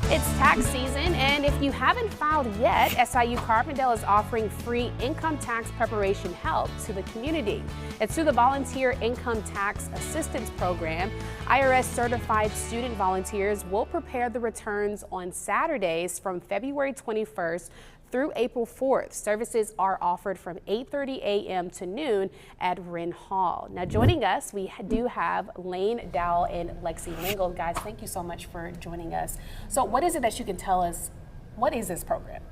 It's tax season, and if you haven't filed yet, SIU Carbondale is offering free income tax preparation help to the community. It's through the Volunteer Income Tax Assistance Program. IRS certified student volunteers will prepare the returns on Saturdays from February 21st through April 4th. Services are offered from 8:30 a.m. to noon at Wren Hall. Now joining us, we do have Lane Dowell and Lexi Lingle. Guys, thank you so much for joining us. So what is it that you can tell us, what is this program?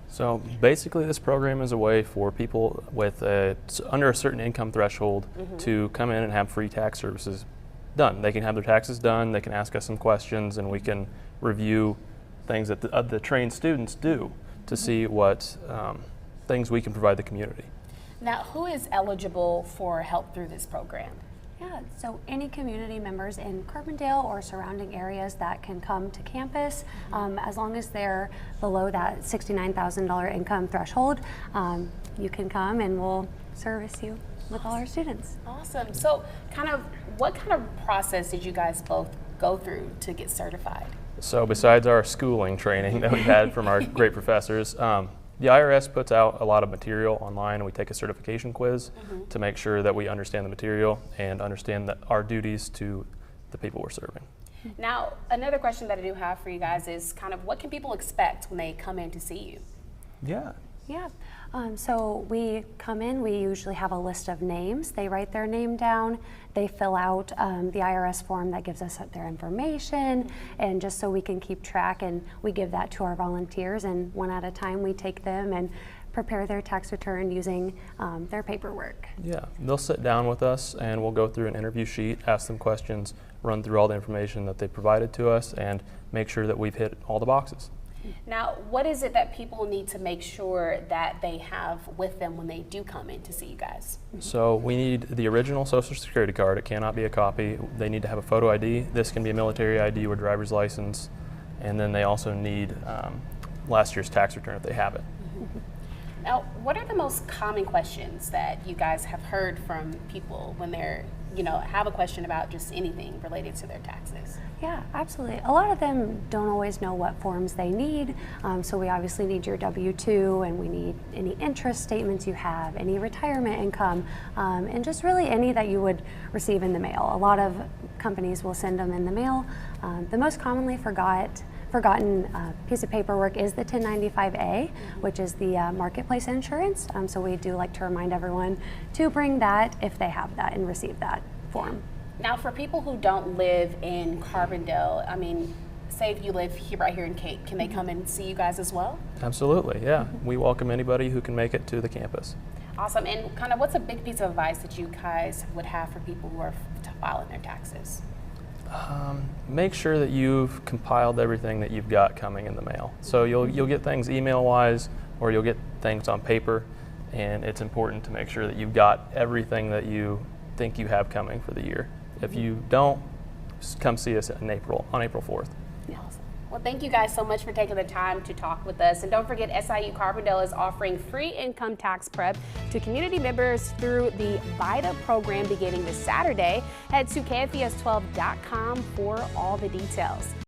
So basically this program is a way for people with under a certain income threshold to come in and have free tax services done. They can have their taxes done, they can ask us some questions, and we can review things that the trained students do to see what things we can provide the community. Now, who is eligible for help through this program? Yeah, so any community members in Carbondale or surrounding areas that can come to campus, as long as they're below that $69,000 income threshold, you can come and we'll service you with all our students. Awesome. So what kind of process did you guys both go through to get certified? So besides our schooling training that we've had from our great professors, the IRS puts out a lot of material online, and we take a certification quiz to make sure that we understand the material and understand that our duties to the people we're serving. Now, another question that I do have for you guys is what can people expect when they come in to see you? Yeah, so we come in, we usually have a list of names. They write their name down, they fill out the IRS form that gives us their information, and just so we can keep track, and we give that to our volunteers, and one at a time we take them and prepare their tax return using their paperwork. Yeah, they'll sit down with us and we'll go through an interview sheet, ask them questions, run through all the information that they provided to us, and make sure that we've hit all the boxes. Now, what is it that people need to make sure that they have with them when they do come in to see you guys? So we need the original Social Security card. It cannot be a copy. They need to have a photo ID. This can be a military ID or driver's license. And then they also need last year's tax return if they have it. Now, what are the most common questions that you guys have heard from people when they're, have a question about just anything related to their taxes? Yeah, absolutely. A lot of them don't always know what forms they need, so we obviously need your W-2, and we need any interest statements you have, any retirement income, and just really any that you would receive in the mail. A lot of companies will send them in the mail. The most commonly forgotten piece of paperwork is the 1095A, which is the marketplace insurance. So we do like to remind everyone to bring that if they have that and receive that form. Now, for people who don't live in Carbondale, say if you live right here in Cape, can they come and see you guys as well? Absolutely, yeah. We welcome anybody who can make it to the campus. Awesome. And what's a big piece of advice that you guys would have for people who are filing their taxes? Make sure that you've compiled everything that you've got coming in the mail. So you'll get things email-wise, or you'll get things on paper, and it's important to make sure that you've got everything that you think you have coming for the year. If you don't, just come see us on April 4th. Awesome. Well, thank you guys so much for taking the time to talk with us. And don't forget, SIU Carbondale is offering free income tax prep to community members through the VITA program beginning this Saturday. Head to KFES12.com for all the details.